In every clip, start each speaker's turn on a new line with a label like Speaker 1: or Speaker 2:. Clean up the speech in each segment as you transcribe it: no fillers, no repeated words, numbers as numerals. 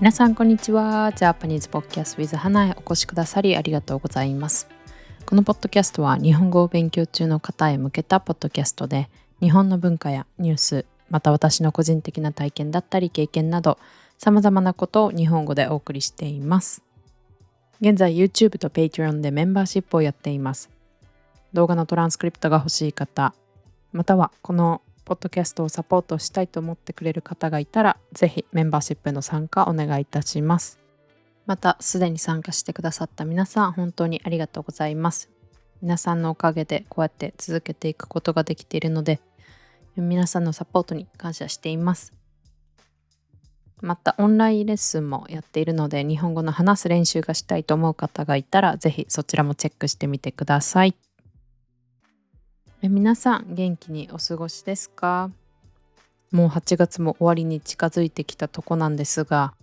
Speaker 1: 皆さんこんにちは。ジャパニーズポッドキャスト with 花へお越しくださりありがとうございます。このポッドキャストは日本語を勉強中の方へ向けたポッドキャストで、日本の文化やニュース、また私の個人的な体験だったり経験など、様々なことを日本語でお送りしています。現在 YouTube と Patreon でメンバーシップをやっています。動画のトランスクリプトが欲しい方、またはこのポッドキャストをサポートしたいと思ってくれる方がいたら、ぜひメンバーシップの参加お願いいたします。またすでに参加してくださった皆さん、本当にありがとうございます。皆さんのおかげでこうやって続けていくことができているので、皆さんのサポートに感謝しています。またオンラインレッスンもやっているので、日本語の話す練習がしたいと思う方がいたら、ぜひそちらもチェックしてみてください。皆さん元気にお過ごしですか？もう8月も終わりに近づいてきたとこなんですが、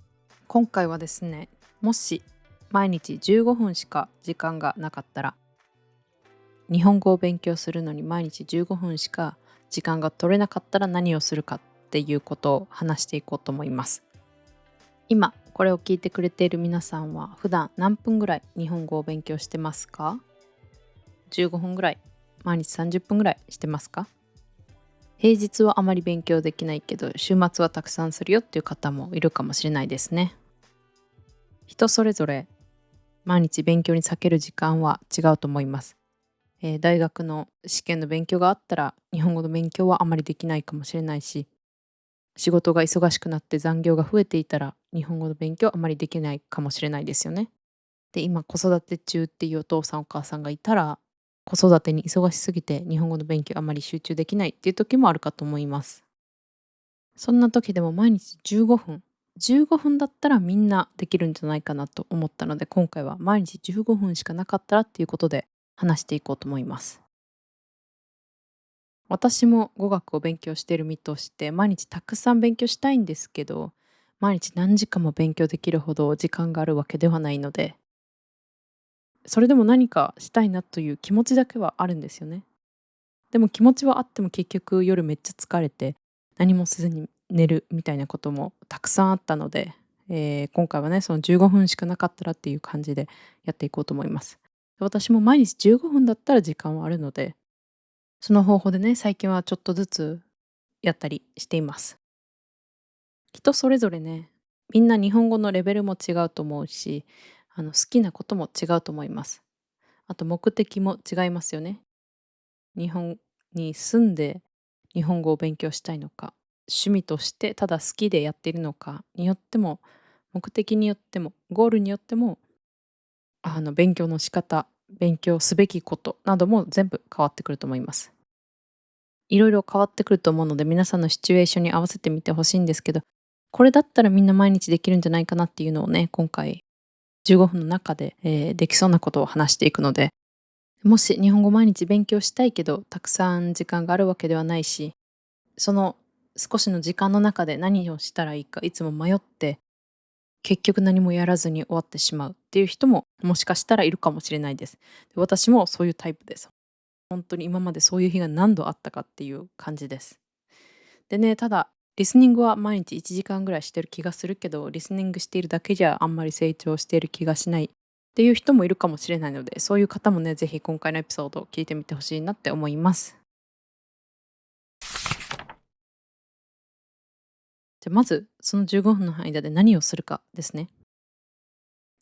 Speaker 1: 今回はですね、もし毎日15分しか時間がなかったら、日本語を勉強するのに毎日15分しか時間が取れなかったら何をするかっていうことを話していこうと思います。今これを聞いてくれている皆さんは普段何分ぐらい日本語を勉強してますか？ 15 分ぐらい、毎日30分ぐらいしてますか？平日はあまり勉強できないけど、週末はたくさんするよっていう方もいるかもしれないですね。人それぞれ毎日勉強に割ける時間は違うと思います。大学の試験の勉強があったら日本語の勉強はあまりできないかもしれないし、仕事が忙しくなって残業が増えていたら日本語の勉強はあまりできないかもしれないですよね。で、今子育て中っていうお父さんお母さんがいたら、子育てに忙しすぎて日本語の勉強あまり集中できないっていう時もあるかと思います。そんな時でも毎日15分だったらみんなできるんじゃないかなと思ったので、今回は毎日15分しかなかったらっていうことで話していこうと思います。私も語学を勉強している身として毎日たくさん勉強したいんですけど、毎日何時間も勉強できるほど時間があるわけではないので、それでも何かしたいなという気持ちだけはあるんですよね。でも気持ちはあっても結局夜めっちゃ疲れて何もせずに寝るみたいなこともたくさんあったので、今回はね、その15分しかなかったらっていう感じでやっていこうと思います。私も毎日15分だったら時間はあるので、その方法でね、最近はちょっとずつやったりしています。人それぞれね、みんな日本語のレベルも違うと思うし、好きなことも違うと思います。あと目的も違いますよね。日本に住んで日本語を勉強したいのか、趣味としてただ好きでやっているのかによっても、目的によっても、ゴールによっても、勉強の仕方、勉強すべきことなども全部変わってくると思います。いろいろ変わってくると思うので、皆さんのシチュエーションに合わせてみてほしいんですけど、これだったらみんな毎日できるんじゃないかなっていうのをね、今回15分の中で、できそうなことを話していくので、もし日本語毎日勉強したいけど、たくさん時間があるわけではないし、その少しの時間の中で何をしたらいいかいつも迷って、結局何もやらずに終わってしまうっていう人ももしかしたらいるかもしれないです。で、私もそういうタイプです。本当に今までそういう日が何度あったかっていう感じです。でね、ただ、リスニングは毎日1時間ぐらいしてる気がするけど、リスニングしているだけじゃあんまり成長している気がしないっていう人もいるかもしれないので、そういう方もね、ぜひ今回のエピソードを聞いてみてほしいなって思います。じゃ、まず、その15分の間で何をするかですね。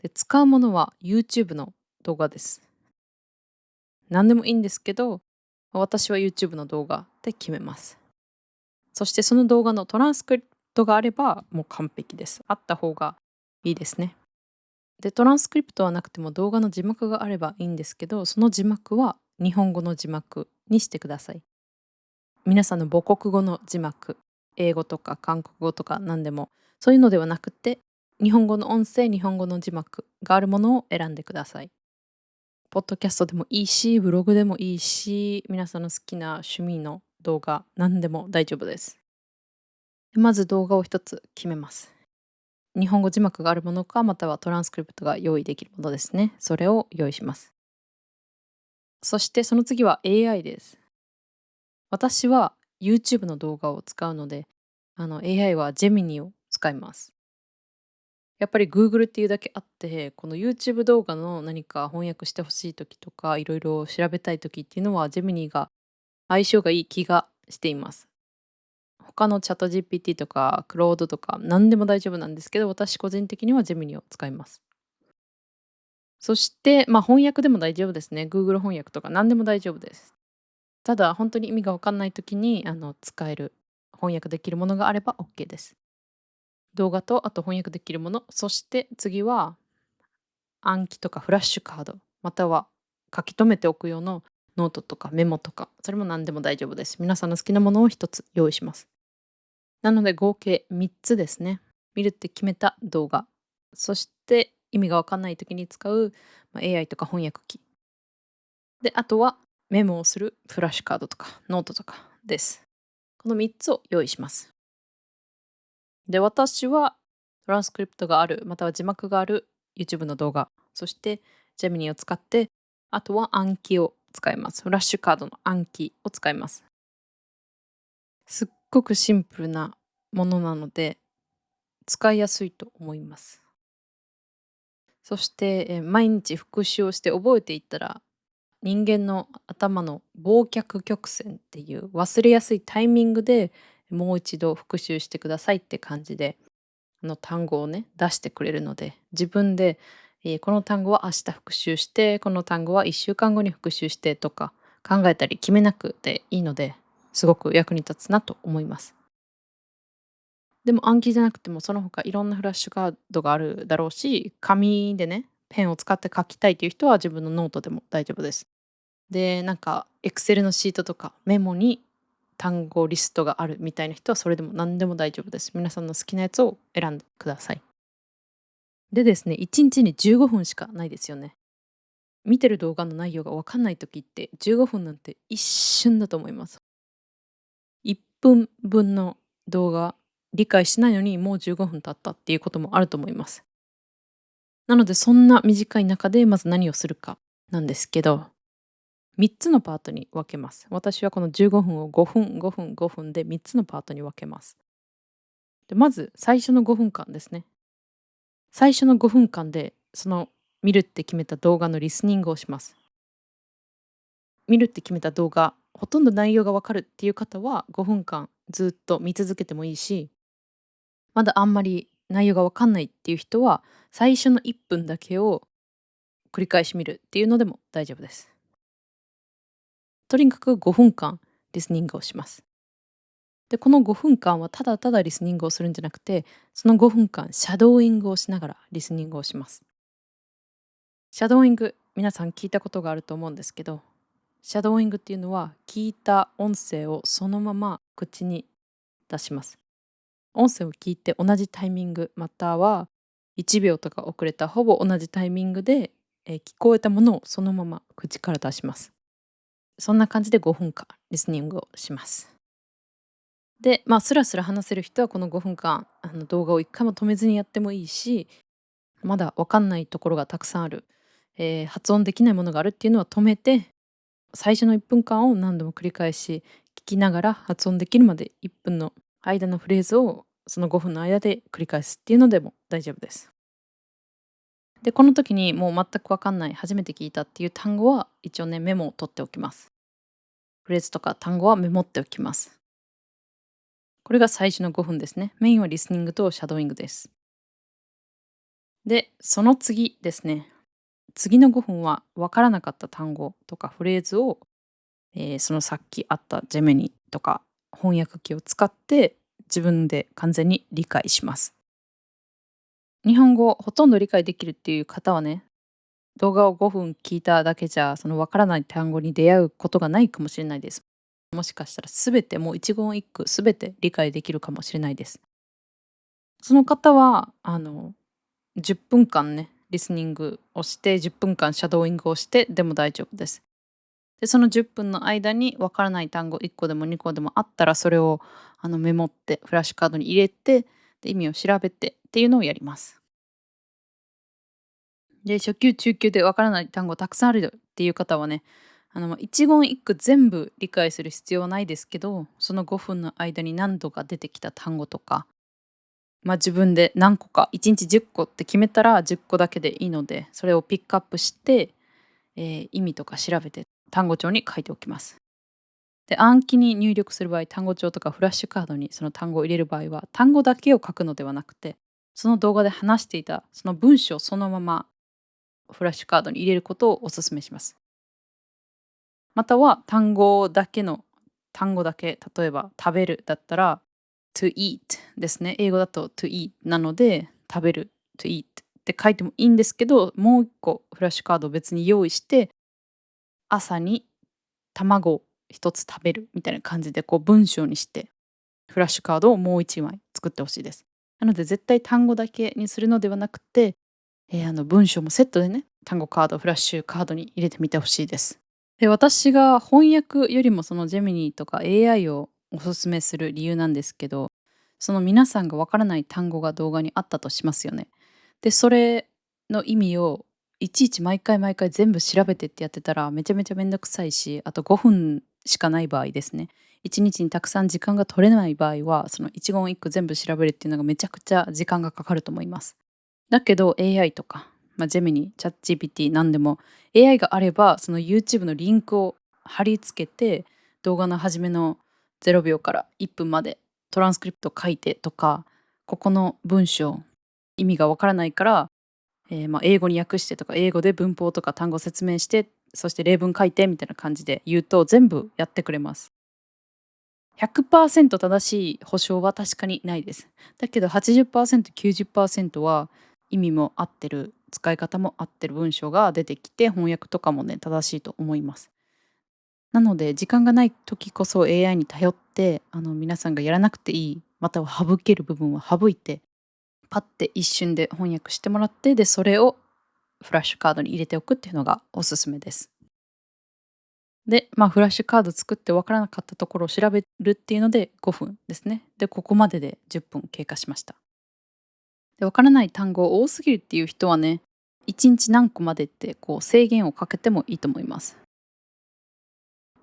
Speaker 1: で、使うものは YouTube の動画です。何でもいいんですけど、私は YouTube の動画で決めます。そしてその動画のトランスクリプトがあれば、もう完璧です。あった方がいいですね。で、トランスクリプトはなくても動画の字幕があればいいんですけど、その字幕は日本語の字幕にしてください。皆さんの母国語の字幕、英語とか韓国語とか何でも、そういうのではなくて、日本語の音声、日本語の字幕があるものを選んでください。ポッドキャストでもいいし、ブログでもいいし、皆さんの好きな趣味の動画、何でも大丈夫です。まず動画を一つ決めます。日本語字幕があるものか、またはトランスクリプトが用意できるものですね。それを用意します。そしてその次は AI です。私は YouTube の動画を使うので、AI はジェミニを使います。やっぱり Google っていうだけあって、この YouTube 動画の何か翻訳してほしい時とか、いろいろ調べたい時っていうのは、ジェミニーが相性がいい気がしています。他のチャット GPT とか、クロードとか、何でも大丈夫なんですけど、私個人的にはジェミニーを使います。そして、翻訳でも大丈夫ですね。Google 翻訳とか何でも大丈夫です。ただ、本当に意味がわかんない時に、使える、翻訳できるものがあれば OK です。動画と、あと翻訳できるもの、そして次は暗記とかフラッシュカード、または書き留めておく用のノートとかメモとか、それも何でも大丈夫です。皆さんの好きなものを一つ用意します。なので合計3つですね。見るって決めた動画。そして意味がわかんない時に使う、AI とか翻訳機。で、あとはメモをするフラッシュカードとかノートとかです。この3つを用意します。で、私はトランスクリプトがある、または字幕がある YouTube の動画、そしてジェミニーを使って、あとは暗記を使います。フラッシュカードの暗記を使います。すっごくシンプルなものなので、使いやすいと思います。そして、毎日復習をして覚えていったら、人間の頭の忘却曲線っていう忘れやすいタイミングでもう一度復習してくださいって感じで、単語をね、出してくれるので、自分で、この単語は明日復習して、この単語は1週間後に復習してとか考えたり決めなくていいので、すごく役に立つなと思います。でも暗記じゃなくてもその他いろんなフラッシュカードがあるだろうし、紙でね、ペンを使って書きたいという人は自分のノートでも大丈夫です。で、なんか Excel のシートとかメモに単語リストがあるみたいな人はそれでも何でも大丈夫です。皆さんの好きなやつを選んでください。でですね、1日に15分しかないですよね。見てる動画の内容がわかんない時って15分なんて一瞬だと思います。1分分の動画理解してないのにもう15分経ったっていうこともあると思います。なのでそんな短い中でまず何をするかなんですけど、3つのパートに分けます。私はこの15分を5分、5分、5分で3つのパートに分けます。で、まず最初の5分間ですね。最初の5分間でその見るって決めた動画のリスニングをします。見るって決めた動画、ほとんど内容がわかるっていう方は5分間ずっと見続けてもいいし、まだあんまり内容がわかんないっていう人は、最初の1分だけを繰り返し見るっていうのでも大丈夫です。とにかく5分間リスニングをします。で、この5分間はただただリスニングをするんじゃなくて、その5分間シャドーイングをしながらリスニングをします。シャドーイング、皆さん聞いたことがあると思うんですけど、シャドーイングっていうのは聞いた音声をそのまま口に出します。音声を聞いて同じタイミング、または1秒とか遅れたほぼ同じタイミングで、聞こえたものをそのまま口から出します。そんな感じで5分間リスニングをします。で、スラスラ話せる人はこの5分間、動画を1回も止めずにやってもいいし、まだわかんないところがたくさんある、発音できないものがあるっていうのは止めて、最初の1分間を何度も繰り返し聞きながら発音できるまで1分の間のフレーズをその5分の間で繰り返すっていうのでも大丈夫です。で、この時にもう全くわかんない、初めて聞いたっていう単語は一応ね、メモを取っておきます。フレーズとか単語はメモっておきます。これが最初の5分ですね。メインはリスニングとシャドーイングです。で、その次ですね。次の5分はわからなかった単語とかフレーズを、そのさっきあったジェミニとか翻訳機を使って自分で完全に理解します。日本語ほとんど理解できるっていう方はね、動画を5分聞いただけじゃ、そのわからない単語に出会うことがないかもしれないです。もしかしたら全てもう一言一句全て理解できるかもしれないです。その方は、10分間ね、リスニングをして、10分間シャドーイングをしてでも大丈夫です。で、その10分の間にわからない単語1個でも2個でもあったら、それをメモってフラッシュカードに入れて、で、意味を調べてっていうのをやります。で、初級、中級でわからない単語たくさんあるよっていう方はね、一言一句全部理解する必要はないですけど、その5分の間に何度か出てきた単語とか、自分で何個か1日10個って決めたら10個だけでいいので、それをピックアップして、意味とか調べて単語帳に書いておきます。で、暗記に入力する場合、単語帳とかフラッシュカードにその単語を入れる場合は、単語だけを書くのではなくて、その動画で話していたその文章をそのままフラッシュカードに入れることをお勧めします。または単語だけ、例えば食べるだったら to eat ですね。英語だと to eat なので、食べる to eat って書いてもいいんですけど、もう一個フラッシュカードを別に用意して、朝に卵を一つ食べるみたいな感じでこう文章にして、フラッシュカードをもう一枚作ってほしいです。なので絶対単語だけにするのではなくて、文章もセットでね、単語カード、フラッシュカードに入れてみてほしいです。で、私が翻訳よりもそのジェミニーとか AI をおすすめする理由なんですけど、その皆さんがわからない単語が動画にあったとしますよね。で、それの意味をいちいち毎回毎回全部調べてってやってたらめちゃめちゃめんどくさいし、あと5分しかない場合ですね。1日にたくさん時間が取れない場合は、その一言一句全部調べるっていうのがめちゃくちゃ時間がかかると思います。だけど AI とか、ジェミニ、チャット GPT なんでも AI があればその YouTube のリンクを貼り付けて動画の初めの0秒から1分までトランスクリプト書いてとか、ここの文章意味がわからないから、英語に訳してとか英語で文法とか単語を説明して、そして例文書いてみたいな感じで言うと全部やってくれます。100% 正しい保証は確かにないです。だけど 80%、90% は意味も合ってる、使い方も合ってる文章が出てきて、翻訳とかもね、正しいと思います。なので、時間がない時こそ AI に頼って、皆さんがやらなくていい、または省ける部分は省いて、パッて一瞬で翻訳してもらって、で、それをフラッシュカードに入れておくっていうのがおすすめです。で、フラッシュカード作ってわからなかったところを調べるっていうので5分ですね。で、ここまでで10分経過しました。で、わからない単語多すぎるっていう人はね、1日何個までってこう制限をかけてもいいと思います。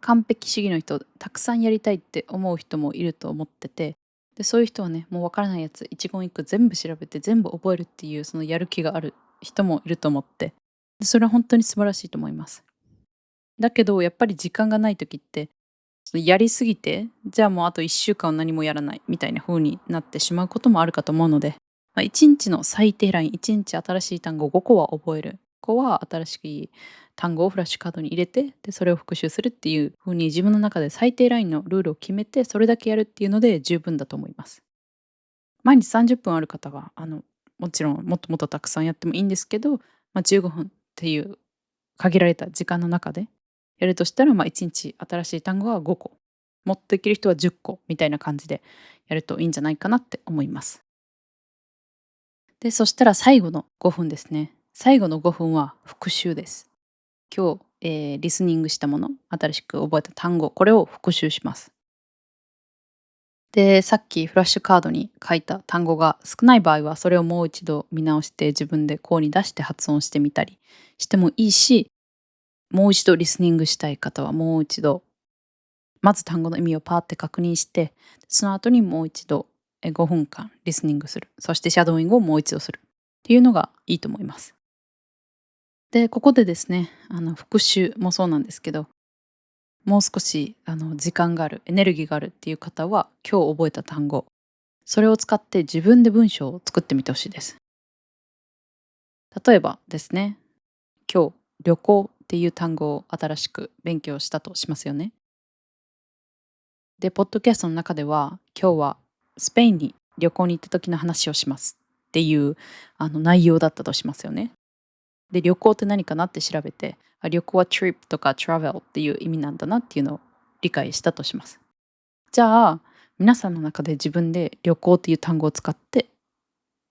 Speaker 1: 完璧主義の人、たくさんやりたいって思う人もいると思ってて、で、そういう人はね、もうわからないやつ一言一句全部調べて全部覚えるっていうそのやる気がある人もいると思って、で、それは本当に素晴らしいと思います。だけどやっぱり時間がない時って、やりすぎて、じゃあもうあと1週間は何もやらないみたいな風になってしまうこともあるかと思うので、1日の最低ライン、1日新しい単語5個は覚える。5個は新しい単語をフラッシュカードに入れて、で、それを復習するっていう風に自分の中で最低ラインのルールを決めて、それだけやるっていうので十分だと思います。毎日30分ある方は、もちろんもっともっとたくさんやってもいいんですけど、15分っていう限られた時間の中でやるとしたら、1日新しい単語は5個、もっとできる人は10個みたいな感じでやるといいんじゃないかなって思います。で、そしたら最後の5分ですね。最後の5分は復習です。今日、リスニングしたもの、新しく覚えた単語、これを復習します。で、さっきフラッシュカードに書いた単語が少ない場合は、それをもう一度見直して自分で声に出して発音してみたりしてもいいし、もう一度リスニングしたい方はもう一度、まず単語の意味をパーって確認して、その後にもう一度5分間リスニングする。そしてシャドーイングをもう一度する。っていうのがいいと思います。で、ここでですね、復習もそうなんですけど、もう少し時間がある、エネルギーがあるっていう方は、今日覚えた単語、それを使って自分で文章を作ってみてほしいです。例えばですね、今日旅行っていう単語を新しく勉強したとしますよね。で、ポッドキャストの中では、今日はスペインに旅行に行った時の話をしますっていう内容だったとしますよね。で、旅行って何かなって調べて、旅行は trip とか travel っていう意味なんだなっていうのを理解したとします。じゃあ、皆さんの中で自分で旅行っていう単語を使って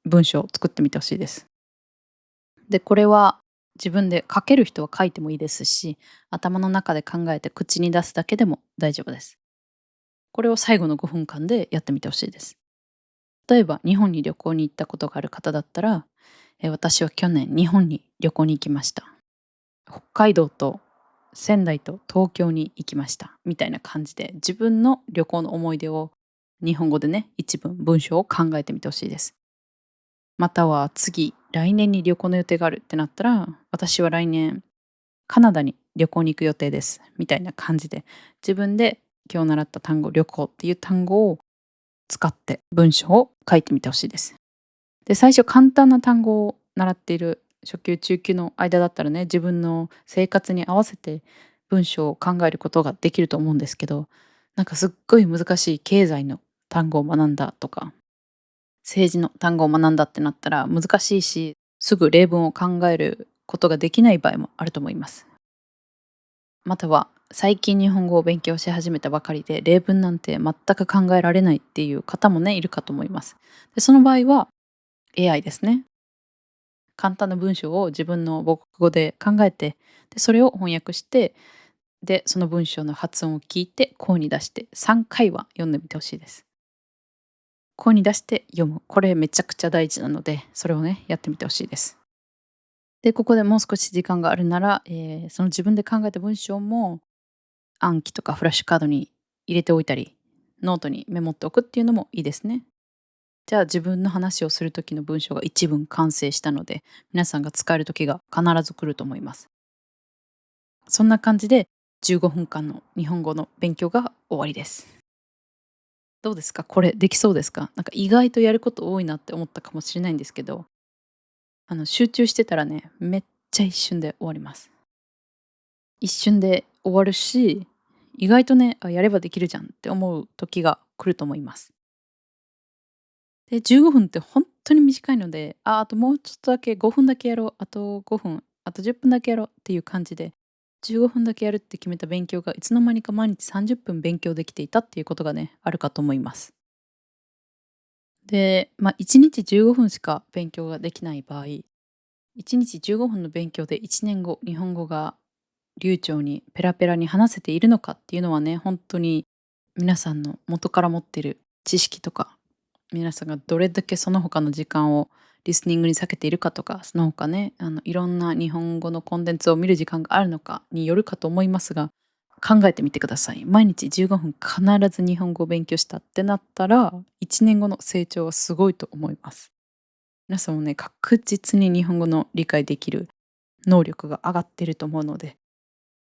Speaker 1: 文章を作ってみてほしいです。で、これは自分で書ける人は書いてもいいですし、頭の中で考えて口に出すだけでも大丈夫です。これを最後の5分間でやってみてほしいです。例えば、日本に旅行に行ったことがある方だったら、私は去年日本に旅行に行きました。北海道と仙台と東京に行きました。みたいな感じで、自分の旅行の思い出を日本語でね、一文文章を考えてみてほしいです。または次、来年に旅行の予定があるってなったら、私は来年カナダに旅行に行く予定です。みたいな感じで、自分で今日習った単語、旅行っていう単語を使って文章を書いてみてほしいです。で、最初簡単な単語を習っている初級、中級の間だったらね、自分の生活に合わせて文章を考えることができると思うんですけど、なんかすっごい難しい経済の単語を学んだとか、政治の単語を学んだってなったら難しいし、すぐ例文を考えることができない場合もあると思います。または最近日本語を勉強し始めたばかりで例文なんて全く考えられないっていう方もね、いるかと思います。で、その場合は AI ですね。簡単な文章を自分の母国語で考えて、で、それを翻訳して、で、その文章の発音を聞いて声に出して3回は読んでみてほしいです。声に出して読む。これめちゃくちゃ大事なので、それをね、やってみてほしいです。で、ここでもう少し時間があるなら、その自分で考えた文章も暗記とかフラッシュカードに入れておいたり、ノートにメモっておくっていうのもいいですね。じゃあ自分の話をする時の文章が一文完成したので、皆さんが使える時が必ず来ると思います。そんな感じで15分間の日本語の勉強が終わりです。どうですか？これできそうですか？なんか意外とやること多いなって思ったかもしれないんですけど、集中してたらね、めっちゃ一瞬で終わります。一瞬で終わるし、意外とね、やればできるじゃんって思う時が来ると思います。で、15分って本当に短いので、あともうちょっとだけ、5分だけやろう、あと5分、あと10分だけやろうっていう感じで、15分だけやるって決めた勉強がいつの間にか毎日30分勉強できていたっていうことがね、あるかと思います。で、1日15分しか勉強ができない場合、1日15分の勉強で1年後、日本語が流暢にペラペラに話せているのかっていうのはね、本当に皆さんの元から持ってる知識とか、皆さんがどれだけその他の時間をリスニングに避けているかとか、その他ね、いろんな日本語のコンテンツを見る時間があるのかによるかと思いますが、考えてみてください。毎日15分必ず日本語を勉強したってなったら、1年後の成長はすごいと思います。皆さんもね、確実に日本語の理解できる能力が上がっていると思うので、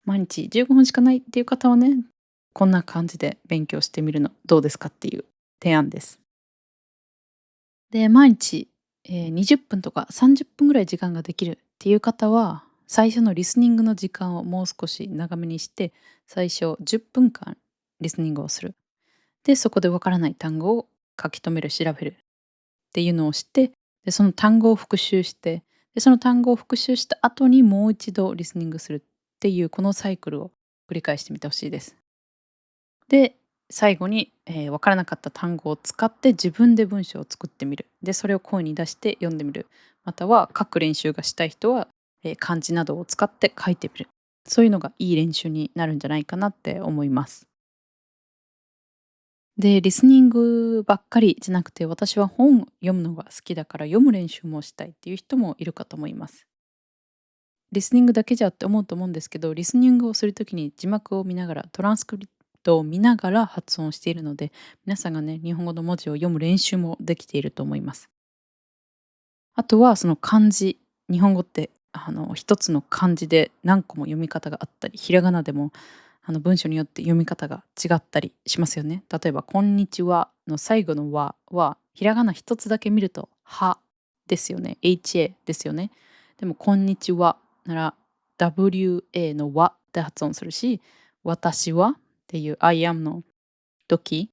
Speaker 1: 毎日15分しかないっていう方はね、こんな感じで勉強してみるのどうですかっていう提案です。で、毎日、20分とか30分ぐらい時間ができるっていう方は、最初のリスニングの時間をもう少し長めにして、最初10分間リスニングをする。で、そこでわからない単語を書き留める、調べるっていうのをして、で、その単語を復習して、で、その単語を復習した後にもう一度リスニングするっていうこのサイクルを繰り返してみてほしいです。で、最後に、わからなかった単語を使って自分で文章を作ってみる。で、それを声に出して読んでみる。または書く練習がしたい人は、漢字などを使って書いてみる。そういうのがいい練習になるんじゃないかなって思います。で、リスニングばっかりじゃなくて、私は本を読むのが好きだから読む練習もしたいっていう人もいるかと思います。リスニングだけじゃって思うと思うんですけど、リスニングをするときに字幕を見ながら、トランスクリプトを見ながら発音しているので、皆さんがね、日本語の文字を読む練習もできていると思います。あとはその漢字、日本語って一つの漢字で何個も読み方があったり、ひらがなでも文章によって読み方が違ったりしますよね。例えば、こんにちはの最後のはは、ひらがな一つだけ見ると、はですよね。HA ですよね。でも、こんにちはなら、WA のわって発音するし、私はっていう I am の時、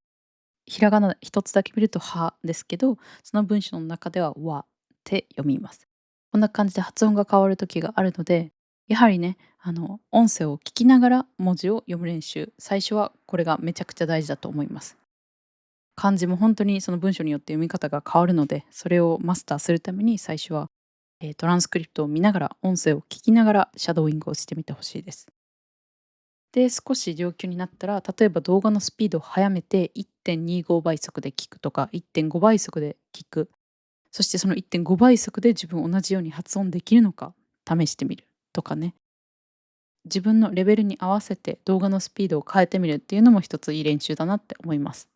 Speaker 1: ひらがな一つだけ見るとはですけど、その文章の中ではわって読みます。こんな感じで発音が変わる時があるので、やはりね、音声を聞きながら文字を読む練習、最初はこれがめちゃくちゃ大事だと思います。漢字も本当にその文章によって読み方が変わるので、それをマスターするために最初は、トランスクリプトを見ながら、音声を聞きながらシャドーイングをしてみてほしいです。で、少し上級になったら、例えば動画のスピードを速めて1.25倍速で聞くとか、1.5倍速で聞く。そしてその1.5倍速で自分同じように発音できるのか試してみるとかね。自分のレベルに合わせて動画のスピードを変えてみるっていうのも一ついい練習だなって思います。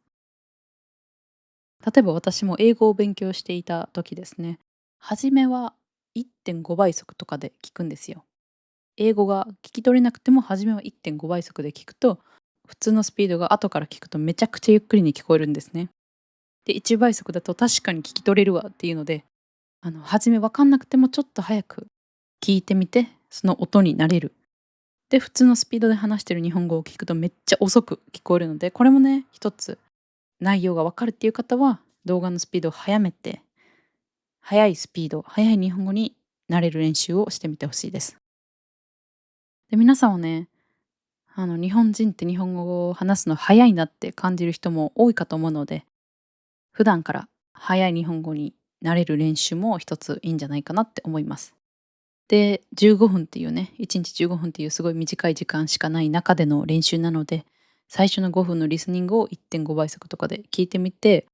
Speaker 1: 例えば私も英語を勉強していた時ですね、初めは1.5倍速とかで聞くんですよ。英語が聞き取れなくても初めは1.5倍速で聞くと、普通のスピードが後から聞くとめちゃくちゃゆっくりに聞こえるんですね。で、1倍速だと確かに聞き取れるわっていうので、初め分かんなくてもちょっと早く聞いてみて、その音に慣れる。で、普通のスピードで話してる日本語を聞くとめっちゃ遅く聞こえるので、これもね、一つ内容が分かるっていう方は、動画のスピードを速めて、速いスピード、速い日本語になれる練習をしてみてほしいです。で、皆さんはね、日本人って日本語を話すの早いなって感じる人も多いかと思うので、普段から早い日本語になれる練習も一ついいんじゃないかなって思います。で、15分っていうね、1日15分っていうすごい短い時間しかない中での練習なので、最初の5分のリスニングを1.5倍速とかで聞いてみて、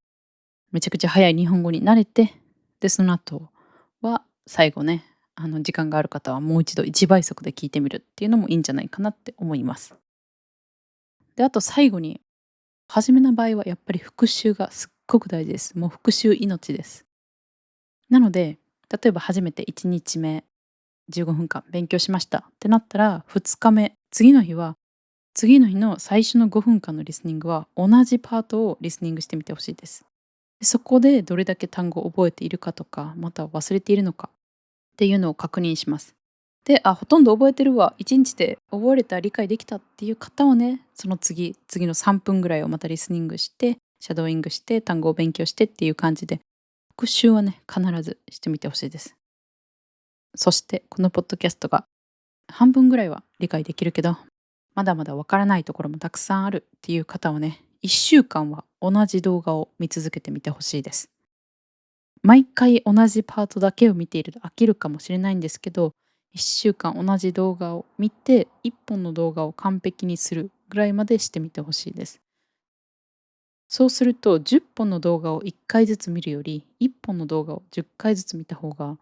Speaker 1: めちゃくちゃ早い日本語に慣れて、で、その後は最後ね、時間がある方はもう一度1倍速で聞いてみるっていうのもいいんじゃないかなって思います。で、あと最後に、初めの場合はやっぱり復習がすっごく大事です。もう復習命です。なので、例えば初めて1日目15分間勉強しましたってなったら、2日目、次の日は、次の日の最初の5分間のリスニングは同じパートをリスニングしてみてほしいです。で、そこでどれだけ単語を覚えているかとか、または忘れているのかっていうのを確認します。で、ほとんど覚えてるわ、1日で覚えれた、理解できたっていう方はね、その次の3分ぐらいをまたリスニングして、シャドーイングして、単語を勉強してっていう感じで、復習はね、必ずしてみてほしいです。そしてこのポッドキャストが半分ぐらいは理解できるけど、まだまだわからないところもたくさんあるっていう方はね、1週間は同じ動画を見続けてみてほしいです。毎回同じパートだけを見ていると飽きるかもしれないんですけど、1週間同じ動画を見て、1本の動画を完璧にするぐらいまでしてみてほしいです。そうすると、10本の動画を1回ずつ見るより、1本の動画を10回ずつ見た方が、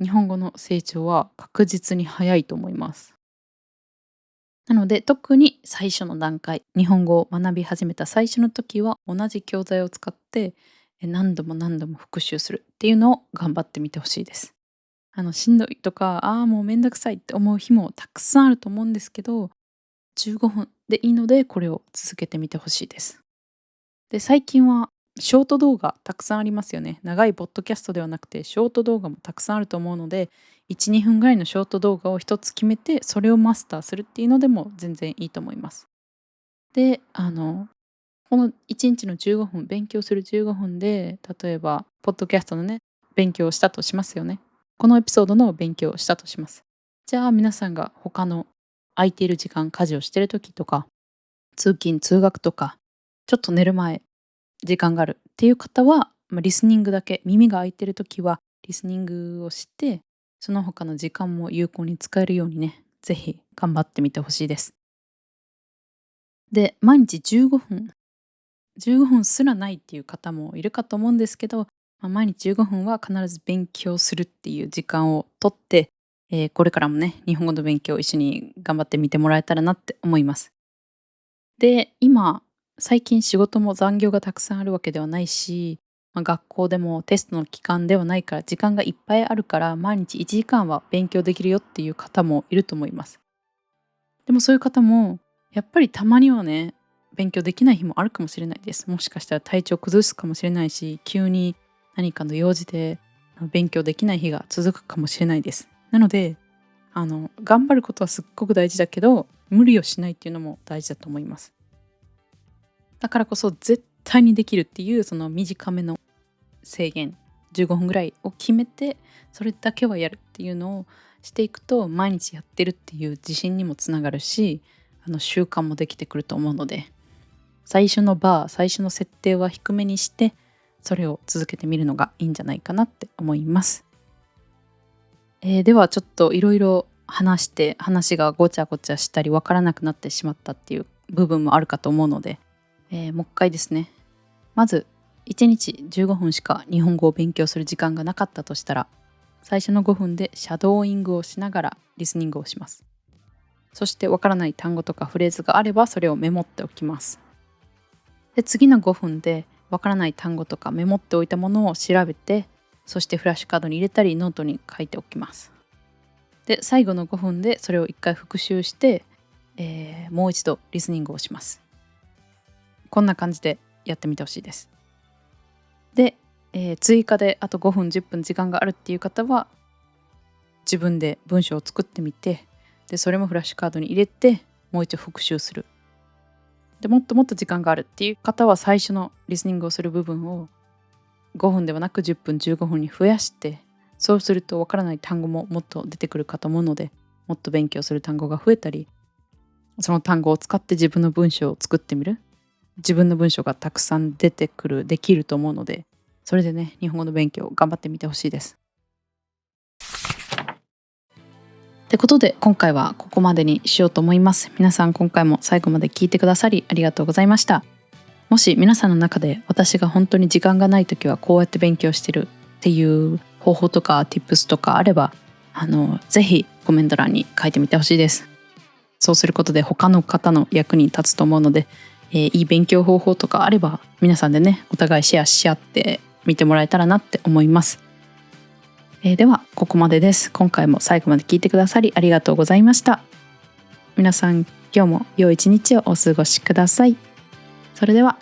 Speaker 1: 日本語の成長は確実に早いと思います。なので、特に最初の段階、日本語を学び始めた最初の時は、同じ教材を使って、何度も何度も復習するっていうのを頑張ってみてほしいです。しんどいとか、もうめんどくさいって思う日もたくさんあると思うんですけど、15分でいいので、これを続けてみてほしいです。で、最近はショート動画たくさんありますよね。長いポッドキャストではなくて、ショート動画もたくさんあると思うので、1、2分ぐらいのショート動画を一つ決めて、それをマスターするっていうのでも全然いいと思います。で、この1日の15分、勉強する15分で、例えば、ポッドキャストのね、勉強をしたとしますよね。このエピソードの勉強をしたとします。じゃあ皆さんが他の空いている時間、家事をしてる時とか、通勤通学とか、ちょっと寝る前、時間があるっていう方は、リスニングだけ、耳が空いてる時はリスニングをして、その他の時間も有効に使えるようにね、ぜひ頑張ってみてほしいです。で、毎日15分、15分すらないっていう方もいるかと思うんですけど、毎日15分は必ず勉強するっていう時間をとって、これからもね、日本語の勉強を一緒に頑張ってみてもらえたらなって思います。で、今、最近仕事も残業がたくさんあるわけではないし、学校でもテストの期間ではないから時間がいっぱいあるから毎日1時間は勉強できるよっていう方もいると思います。でもそういう方もやっぱりたまにはね、勉強できない日もあるかもしれないです。もしかしたら体調崩すかもしれないし、急に何かの用事で勉強できない日が続くかもしれないです。なので、頑張ることはすっごく大事だけど、無理をしないっていうのも大事だと思います。だからこそ絶対にできるっていうその短めの制限、15分ぐらいを決めて、それだけはやるっていうのをしていくと、毎日やってるっていう自信にもつながるし、習慣もできてくると思うので、最初の設定は低めにして、それを続けてみるのがいいんじゃないかなって思います。ではちょっといろいろ話して、話がごちゃごちゃしたりわからなくなってしまったっていう部分もあるかと思うので、もう一回ですね。まず1日15分しか日本語を勉強する時間がなかったとしたら、最初の5分でシャドーイングをしながらリスニングをします。そしてわからない単語とかフレーズがあればそれをメモっておきます。で、次の5分でわからない単語とかメモっておいたものを調べて、そしてフラッシュカードに入れたりノートに書いておきます。で、最後の5分でそれを1回復習して、もう一度リスニングをします。こんな感じでやってみてほしいです。で、追加であと5分10分時間があるっていう方は自分で文章を作ってみて、でそれもフラッシュカードに入れてもう一度復習する。でもっともっと時間があるっていう方は最初のリスニングをする部分を5分ではなく10分15分に増やして、そうするとわからない単語ももっと出てくるかと思うので、もっと勉強する単語が増えたり、その単語を使って自分の文章を作ってみる。自分の文章がたくさん出てくる、できると思うので、それでね、日本語の勉強頑張ってみてほしいです。ってことで今回はここまでにしようと思います。皆さん今回も最後まで聞いてくださりありがとうございました。もし皆さんの中で私が本当に時間がない時はこうやって勉強してるっていう方法とか Tips とかあれば、ぜひコメント欄に書いてみてほしいです。そうすることで他の方の役に立つと思うので、いい勉強方法とかあれば皆さんでね、お互いシェアし合って見てもらえたらなって思います。ではここまでです。今回も最後まで聞いてくださりありがとうございました。皆さん今日も良い一日をお過ごしください。それでは。